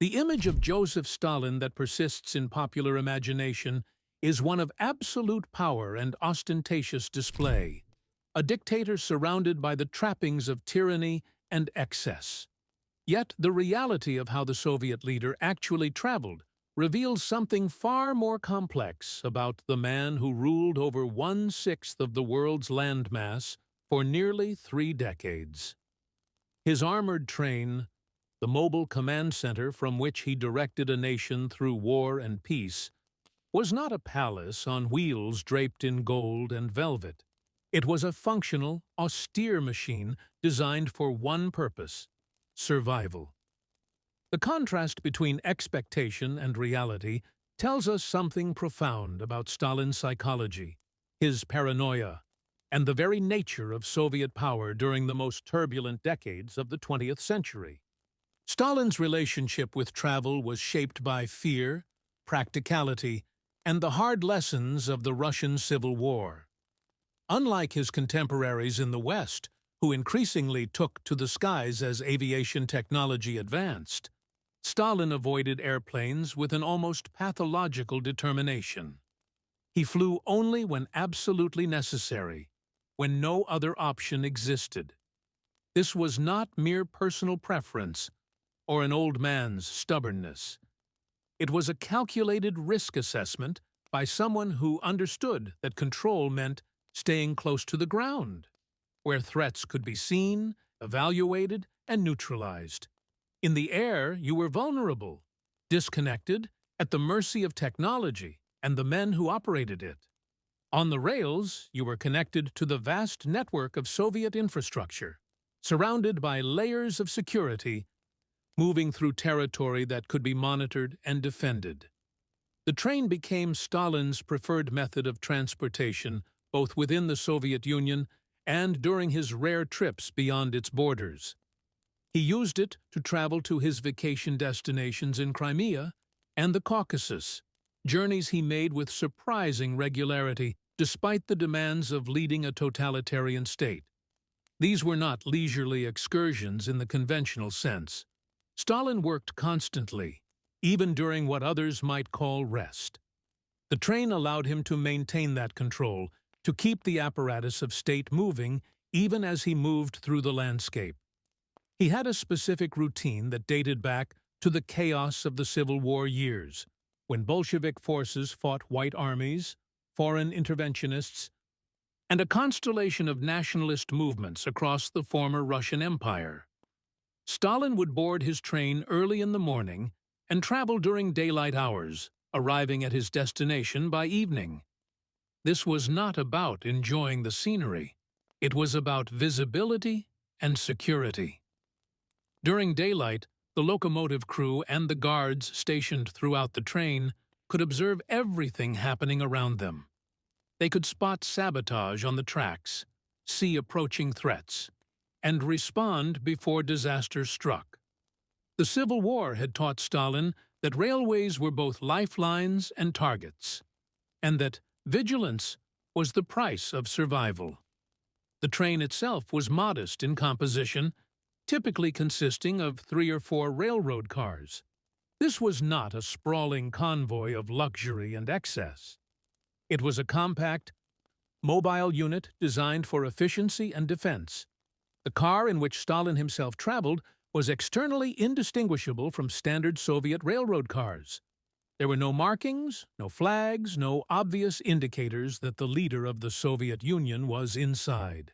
The image of Joseph Stalin that persists in popular imagination is one of absolute power and ostentatious display, a dictator surrounded by the trappings of tyranny and excess. Yet the reality of how the Soviet leader actually traveled reveals something far more complex about the man who ruled over 1/6 of the world's landmass for nearly 3 decades. His armored train, the mobile command center from which he directed a nation through war and peace, was not a palace on wheels draped in gold and velvet. It was a functional, austere machine designed for one purpose: survival. The contrast between expectation and reality tells us something profound about Stalin's psychology, his paranoia, and the very nature of Soviet power during the most turbulent decades of the 20th century. Stalin's relationship with travel was shaped by fear, practicality, and the hard lessons of the Russian Civil War. Unlike his contemporaries in the West, who increasingly took to the skies as aviation technology advanced, Stalin avoided airplanes with an almost pathological determination. He flew only when absolutely necessary, when no other option existed. This was not mere personal preference or an old man's stubbornness. It was a calculated risk assessment by someone who understood that control meant staying close to the ground, where threats could be seen, evaluated, and neutralized. In the air, you were vulnerable, disconnected, at the mercy of technology and the men who operated it. On the rails, you were connected to the vast network of Soviet infrastructure, surrounded by layers of security, moving through territory that could be monitored and defended. The train became Stalin's preferred method of transportation, both within the Soviet Union and during his rare trips beyond its borders. He used it to travel to his vacation destinations in Crimea and the Caucasus, journeys he made with surprising regularity despite the demands of leading a totalitarian state. These were not leisurely excursions in the conventional sense. Stalin worked constantly, even during what others might call rest. The train allowed him to maintain that control, to keep the apparatus of state moving even as he moved through the landscape. He had a specific routine that dated back to the chaos of the Civil War years, when Bolshevik forces fought white armies, foreign interventionists, and a constellation of nationalist movements across the former Russian Empire. Stalin would board his train early in the morning and travel during daylight hours, arriving at his destination by evening. This was not about enjoying the scenery. It was about visibility and security. During daylight, the locomotive crew and the guards stationed throughout the train could observe everything happening around them. They could spot sabotage on the tracks, see approaching threats, and respond before disaster struck. The Civil War had taught Stalin that railways were both lifelines and targets, and that vigilance was the price of survival. The train itself was modest in composition, typically consisting of 3 or 4 railroad cars. This was not a sprawling convoy of luxury and excess. It was a compact, mobile unit designed for efficiency and defense. The car in which Stalin himself traveled was externally indistinguishable from standard Soviet railroad cars. There were no markings, no flags, no obvious indicators that the leader of the Soviet Union was inside.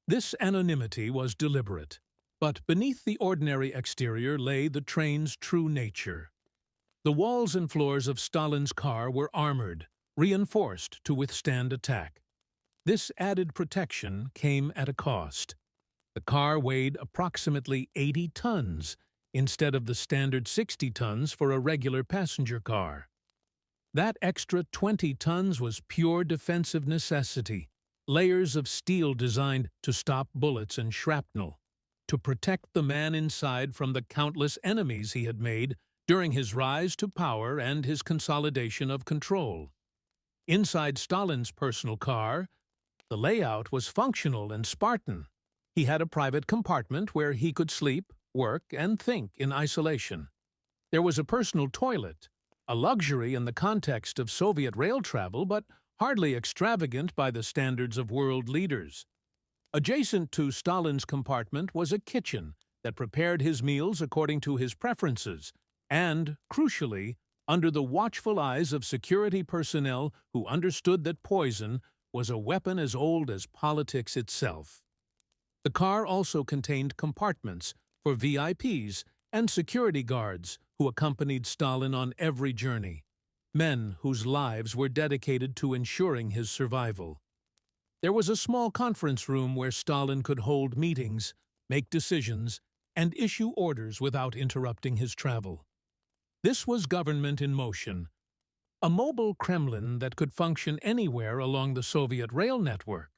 This anonymity was deliberate. But beneath the ordinary exterior lay the train's true nature. The walls and floors of Stalin's car were armored, reinforced to withstand attack. This added protection came at a cost. The car weighed approximately 80 tons, instead of the standard 60 tons for a regular passenger car. That extra 20 tons was pure defensive necessity, layers of steel designed to stop bullets and shrapnel, to protect the man inside from the countless enemies he had made during his rise to power and his consolidation of control. Inside Stalin's personal car, the layout was functional and Spartan. He had a private compartment where he could sleep, work, and think in isolation. There was a personal toilet, a luxury in the context of Soviet rail travel, but hardly extravagant by the standards of world leaders. Adjacent to Stalin's compartment was a kitchen that prepared his meals according to his preferences, and, crucially, under the watchful eyes of security personnel who understood that poison was a weapon as old as politics itself. The car also contained compartments for VIPs and security guards who accompanied Stalin on every journey, men whose lives were dedicated to ensuring his survival. There was a small conference room where Stalin could hold meetings, make decisions, and issue orders without interrupting his travel. This was government in motion, a mobile Kremlin that could function anywhere along the Soviet rail network.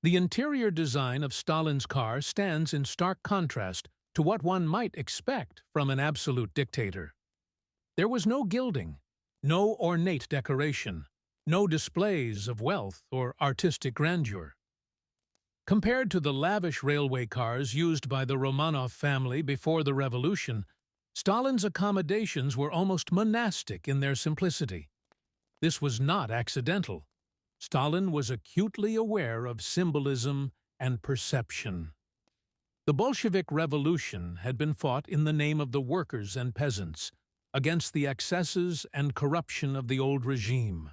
The interior design of Stalin's car stands in stark contrast to what one might expect from an absolute dictator. There was no gilding, no ornate decoration, no displays of wealth or artistic grandeur. Compared to the lavish railway cars used by the Romanov family before the revolution, Stalin's accommodations were almost monastic in their simplicity. This was not accidental. Stalin was acutely aware of symbolism and perception. The Bolshevik Revolution had been fought in the name of the workers and peasants, against the excesses and corruption of the old regime.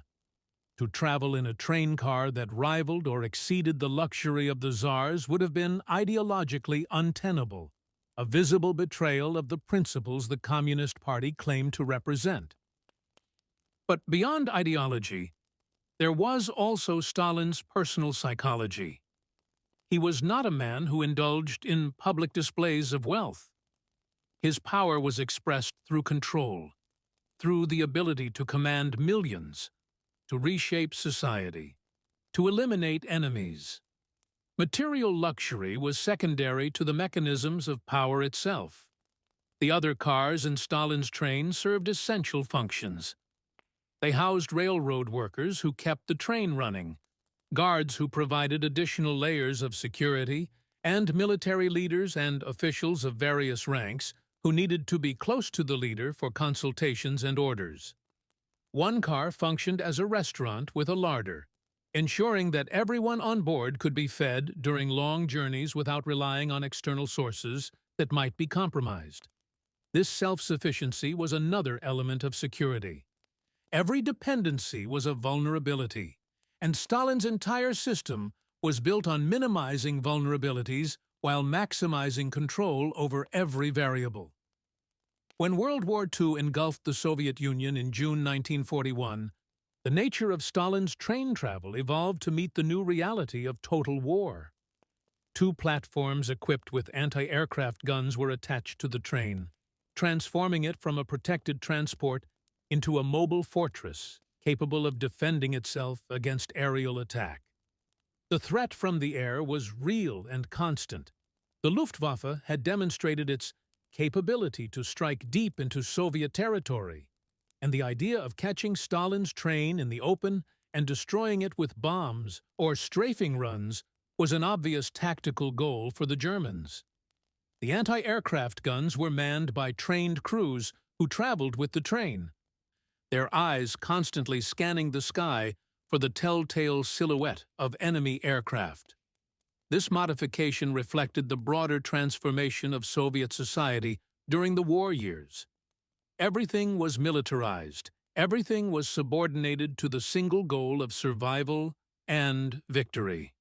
To travel in a train car that rivaled or exceeded the luxury of the czars would have been ideologically untenable, a visible betrayal of the principles the Communist Party claimed to represent. But beyond ideology, there was also Stalin's personal psychology. He was not a man who indulged in public displays of wealth. His power was expressed through control, through the ability to command millions, to reshape society, to eliminate enemies. Material luxury was secondary to the mechanisms of power itself. The other cars in Stalin's train served essential functions. They housed railroad workers who kept the train running, guards who provided additional layers of security, and military leaders and officials of various ranks who needed to be close to the leader for consultations and orders. One car functioned as a restaurant with a larder, ensuring that everyone on board could be fed during long journeys without relying on external sources that might be compromised. This self-sufficiency was another element of security. Every dependency was a vulnerability, and Stalin's entire system was built on minimizing vulnerabilities while maximizing control over every variable. When World War II engulfed the Soviet Union in June 1941, the nature of Stalin's train travel evolved to meet the new reality of total war. 2 platforms equipped with anti-aircraft guns were attached to the train, transforming it from a protected transport into a mobile fortress capable of defending itself against aerial attack. The threat from the air was real and constant. The Luftwaffe had demonstrated its capability to strike deep into Soviet territory, and the idea of catching Stalin's train in the open and destroying it with bombs or strafing runs was an obvious tactical goal for the Germans. The anti-aircraft guns were manned by trained crews who traveled with the train, their eyes constantly scanning the sky for the telltale silhouette of enemy aircraft. This modification reflected the broader transformation of Soviet society during the war years. Everything was militarized. Everything was subordinated to the single goal of survival and victory.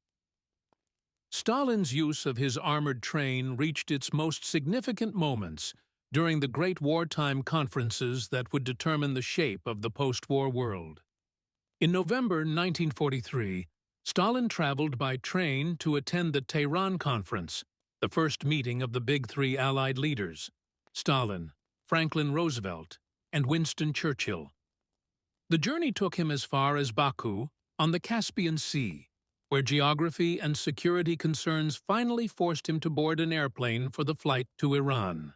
Stalin's use of his armored train reached its most significant moments during the great wartime conferences that would determine the shape of the post-war world. In November 1943, Stalin traveled by train to attend the Tehran Conference, the first meeting of the Big Three Allied leaders, Stalin, Franklin Roosevelt, and Winston Churchill. The journey took him as far as Baku on the Caspian Sea, where geography and security concerns finally forced him to board an airplane for the flight to Iran.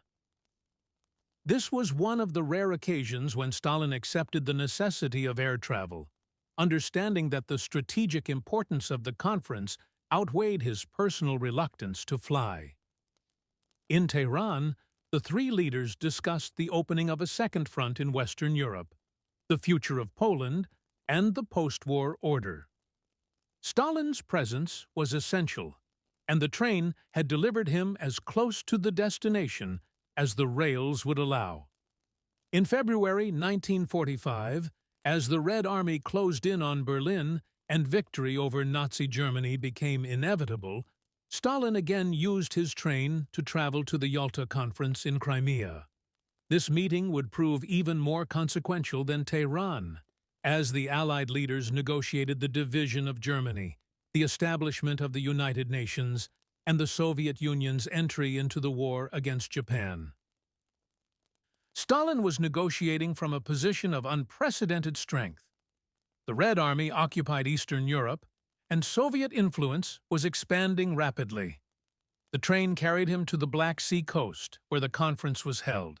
This was one of the rare occasions when Stalin accepted the necessity of air travel, understanding that the strategic importance of the conference outweighed his personal reluctance to fly. In Tehran, the three leaders discussed the opening of a second front in Western Europe, the future of Poland, and the post-war order. Stalin's presence was essential, and the train had delivered him as close to the destination as the rails would allow. In February 1945, as the Red Army closed in on Berlin and victory over Nazi Germany became inevitable, Stalin again used his train to travel to the Yalta Conference in Crimea. This meeting would prove even more consequential than Tehran, as the Allied leaders negotiated the division of Germany, the establishment of the United Nations, and the Soviet Union's entry into the war against Japan. Stalin was negotiating from a position of unprecedented strength. The Red Army occupied Eastern Europe, and Soviet influence was expanding rapidly. The train carried him to the Black Sea coast, where the conference was held,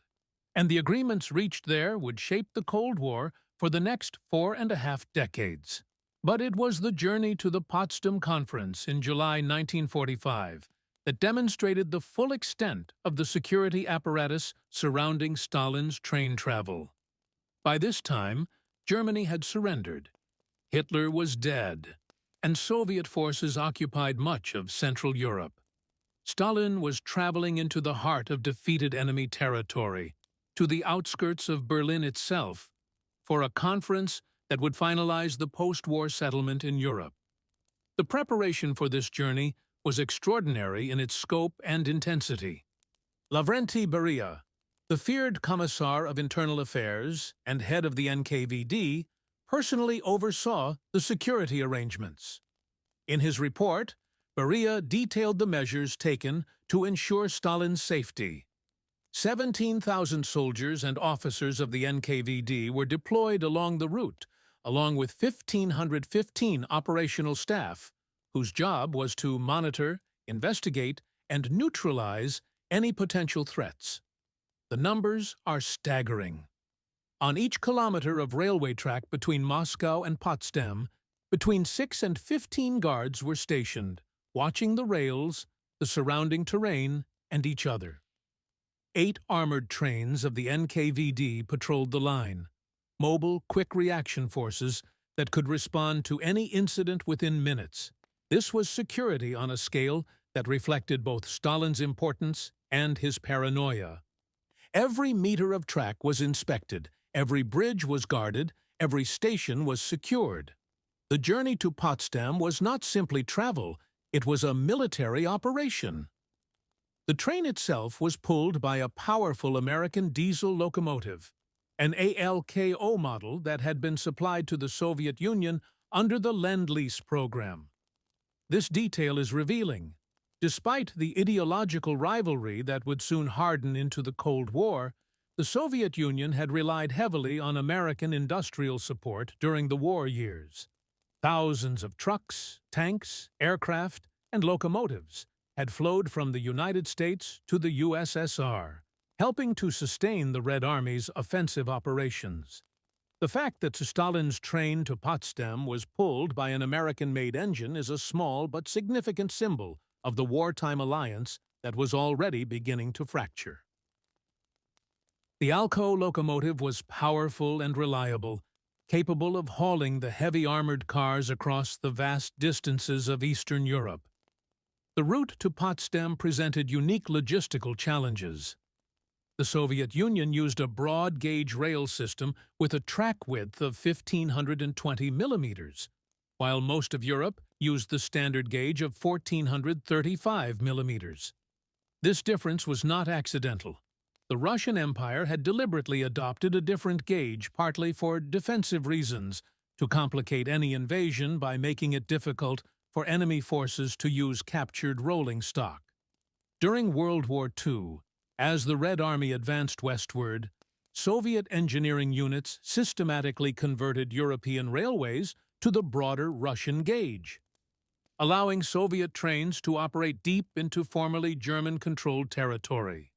and the agreements reached there would shape the Cold War for the next 4.5 decades. But it was the journey to the Potsdam Conference in July 1945 that demonstrated the full extent of the security apparatus surrounding Stalin's train travel. By this time, Germany had surrendered. Hitler was dead, and Soviet forces occupied much of Central Europe. Stalin was traveling into the heart of defeated enemy territory, to the outskirts of Berlin itself, for a conference that would finalize the post-war settlement in Europe. The preparation for this journey was extraordinary in its scope and intensity. Lavrenti Beria, the feared Commissar of Internal Affairs and head of the NKVD, personally oversaw the security arrangements. In his report, Beria detailed the measures taken to ensure Stalin's safety. 17,000 soldiers and officers of the NKVD were deployed along the route, along with 1,515 operational staff, whose job was to monitor, investigate, and neutralize any potential threats. The numbers are staggering. On each kilometer of railway track between Moscow and Potsdam, between 6 and 15 guards were stationed, watching the rails, the surrounding terrain, and each other. 8 armored trains of the NKVD patrolled the line, mobile, quick reaction forces that could respond to any incident within minutes. This was security on a scale that reflected both Stalin's importance and his paranoia. Every meter of track was inspected, every bridge was guarded, every station was secured. The journey to Potsdam was not simply travel, it was a military operation. The train itself was pulled by a powerful American diesel locomotive, an ALKO model that had been supplied to the Soviet Union under the Lend-Lease program. This detail is revealing. Despite the ideological rivalry that would soon harden into the Cold War, the Soviet Union had relied heavily on American industrial support during the war years. Thousands of trucks, tanks, aircraft, and locomotives had flowed from the United States to the USSR, helping to sustain the Red Army's offensive operations. The fact that Stalin's train to Potsdam was pulled by an American-made engine is a small but significant symbol of the wartime alliance that was already beginning to fracture. The ALKO locomotive was powerful and reliable, capable of hauling the heavy armored cars across the vast distances of Eastern Europe. The route to Potsdam presented unique logistical challenges. The Soviet Union used a broad-gauge rail system with a track width of 1,520 millimeters, while most of Europe used the standard gauge of 1,435 millimeters. This difference was not accidental. The Russian Empire had deliberately adopted a different gauge, partly for defensive reasons, to complicate any invasion by making it difficult for enemy forces to use captured rolling stock. During World War II, as the Red Army advanced westward, Soviet engineering units systematically converted European railways to the broader Russian gauge, allowing Soviet trains to operate deep into formerly German-controlled territory.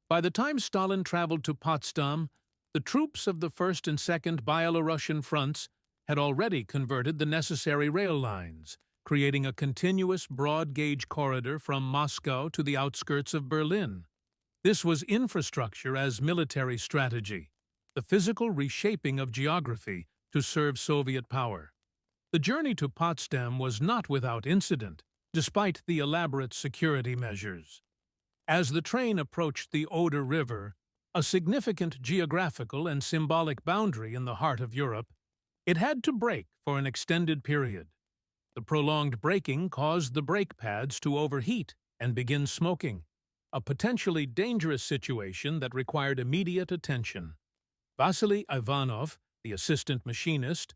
By the time Stalin traveled to Potsdam, the troops of the First and Second Byelorussian fronts had already converted the necessary rail lines, creating a continuous broad-gauge corridor from Moscow to the outskirts of Berlin. This was infrastructure as military strategy, the physical reshaping of geography to serve Soviet power. The journey to Potsdam was not without incident, despite the elaborate security measures. As the train approached the Oder River, a significant geographical and symbolic boundary in the heart of Europe, it had to brake for an extended period. The prolonged braking caused the brake pads to overheat and begin smoking, a potentially dangerous situation that required immediate attention. Vasily Ivanov, the assistant machinist,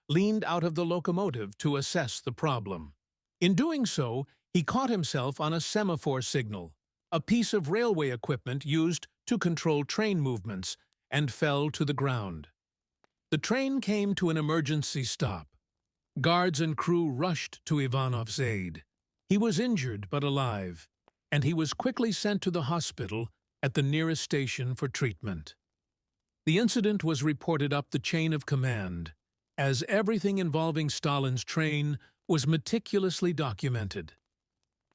leaned out of the locomotive to assess the problem. In doing so, he caught himself on a semaphore signal, a piece of railway equipment used to control train movements, and fell to the ground. The train came to an emergency stop. Guards and crew rushed to Ivanov's aid. He was injured but alive, and he was quickly sent to the hospital at the nearest station for treatment. The incident was reported up the chain of command, as everything involving Stalin's train was meticulously documented.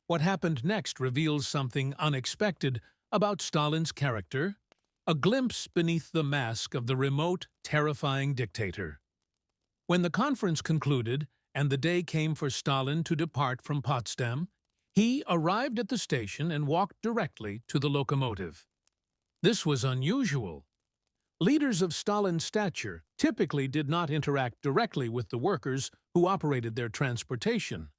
What happened next reveals something unexpected about Stalin's character, a glimpse beneath the mask of the remote, terrifying dictator. When the conference concluded and the day came for Stalin to depart from Potsdam, he arrived at the station and walked directly to the locomotive. This was unusual. Leaders of Stalin's stature typically did not interact directly with the workers who operated their transportation.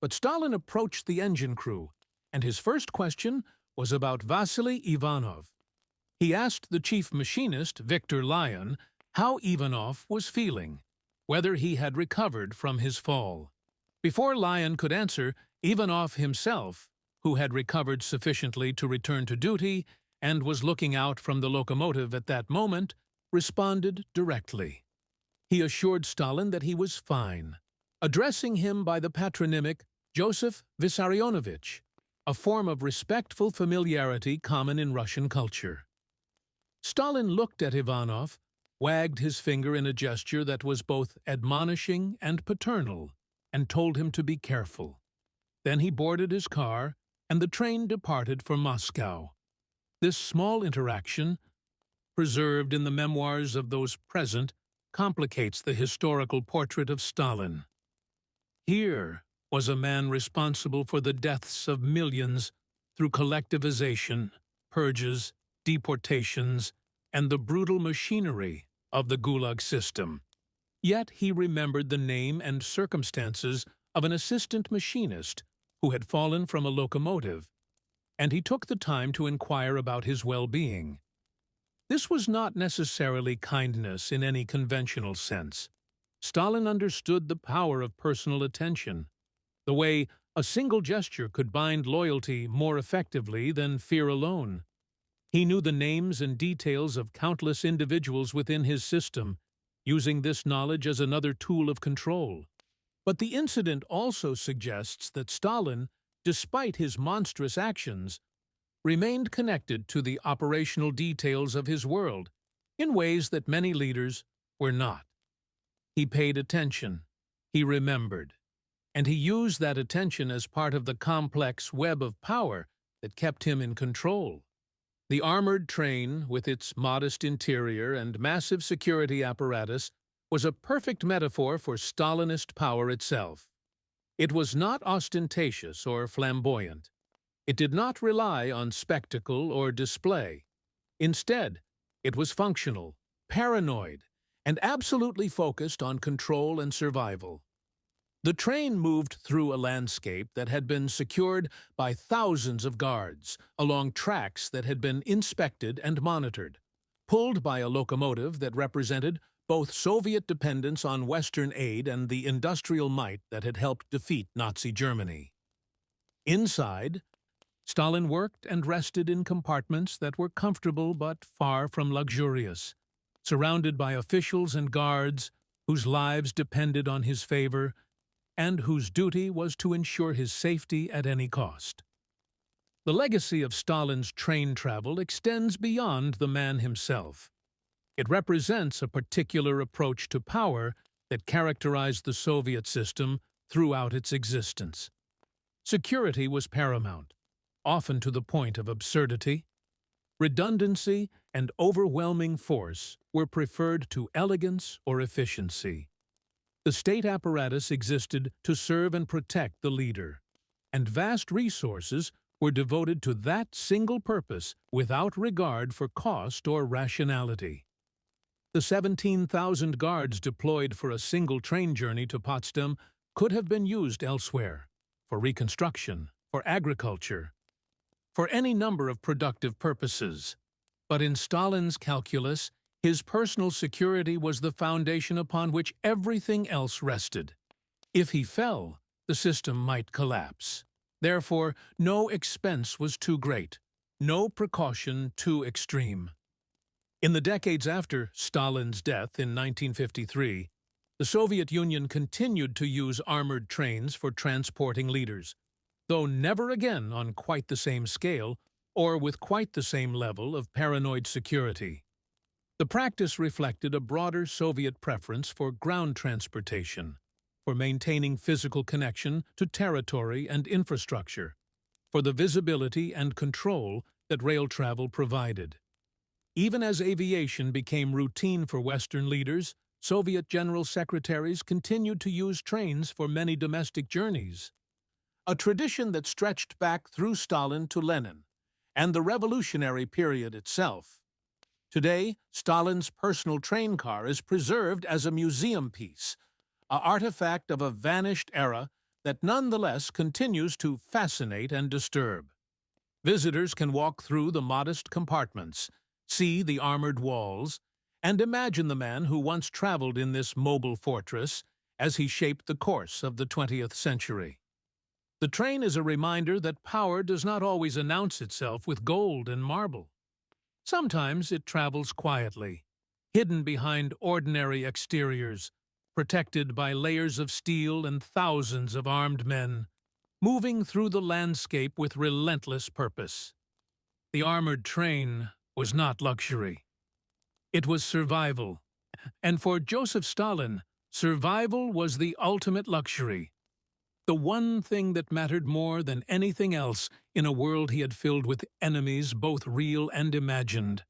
But Stalin approached the engine crew, and his first question was about Vasily Ivanov. He asked the chief machinist, Victor Lyon, how Ivanov was feeling, whether he had recovered from his fall. Before Lyon could answer, Ivanov himself, who had recovered sufficiently to return to duty and was looking out from the locomotive at that moment, responded directly. He assured Stalin that he was fine, addressing him by the patronymic Joseph Vissarionovich, a form of respectful familiarity common in Russian culture. Stalin looked at Ivanov, wagged his finger in a gesture that was both admonishing and paternal, and told him to be careful. Then he boarded his car, and the train departed for Moscow. This small interaction, preserved in the memoirs of those present, complicates the historical portrait of Stalin. Here was a man responsible for the deaths of millions through collectivization, purges, deportations, and the brutal machinery of the Gulag system. Yet he remembered the name and circumstances of an assistant machinist who had fallen from a locomotive, and he took the time to inquire about his well-being. This was not necessarily kindness in any conventional sense. Stalin understood the power of personal attention, the way a single gesture could bind loyalty more effectively than fear alone. He knew the names and details of countless individuals within his system, using this knowledge as another tool of control. But the incident also suggests that Stalin, despite his monstrous actions, remained connected to the operational details of his world in ways that many leaders were not. He paid attention, he remembered, and he used that attention as part of the complex web of power that kept him in control. The armored train, with its modest interior and massive security apparatus, was a perfect metaphor for Stalinist power itself. It was not ostentatious or flamboyant. It did not rely on spectacle or display. Instead, it was functional, paranoid, and absolutely focused on control and survival. The train moved through a landscape that had been secured by thousands of guards, along tracks that had been inspected and monitored, pulled by a locomotive that represented both Soviet dependence on Western aid and the industrial might that had helped defeat Nazi Germany. Inside, Stalin worked and rested in compartments that were comfortable but far from luxurious, surrounded by officials and guards whose lives depended on his favor and whose duty was to ensure his safety at any cost. The legacy of Stalin's train travel extends beyond the man himself. It represents a particular approach to power that characterized the Soviet system throughout its existence. Security was paramount, often to the point of absurdity. Redundancy and overwhelming force were preferred to elegance or efficiency. The state apparatus existed to serve and protect the leader, and vast resources were devoted to that single purpose without regard for cost or rationality. The 17,000 guards deployed for a single train journey to Potsdam could have been used elsewhere, for reconstruction, for agriculture, for any number of productive purposes. But in Stalin's calculus, his personal security was the foundation upon which everything else rested. If he fell, the system might collapse. Therefore, no expense was too great, no precaution too extreme. In the decades after Stalin's death in 1953, the Soviet Union continued to use armored trains for transporting leaders, though never again on quite the same scale or with quite the same level of paranoid security. The practice reflected a broader Soviet preference for ground transportation, for maintaining physical connection to territory and infrastructure, for the visibility and control that rail travel provided. Even as aviation became routine for Western leaders, Soviet general secretaries continued to use trains for many domestic journeys, a tradition that stretched back through Stalin to Lenin and the revolutionary period itself. Today, Stalin's personal train car is preserved as a museum piece, an artifact of a vanished era that nonetheless continues to fascinate and disturb. Visitors can walk through the modest compartments, see the armored walls, and imagine the man who once traveled in this mobile fortress as he shaped the course of the 20th century. The train is a reminder that power does not always announce itself with gold and marble. Sometimes it travels quietly, hidden behind ordinary exteriors, protected by layers of steel and thousands of armed men, moving through the landscape with relentless purpose. The armored train was not luxury. It was survival. And for Joseph Stalin, survival was the ultimate luxury. The one thing that mattered more than anything else in a world he had filled with enemies both real and imagined.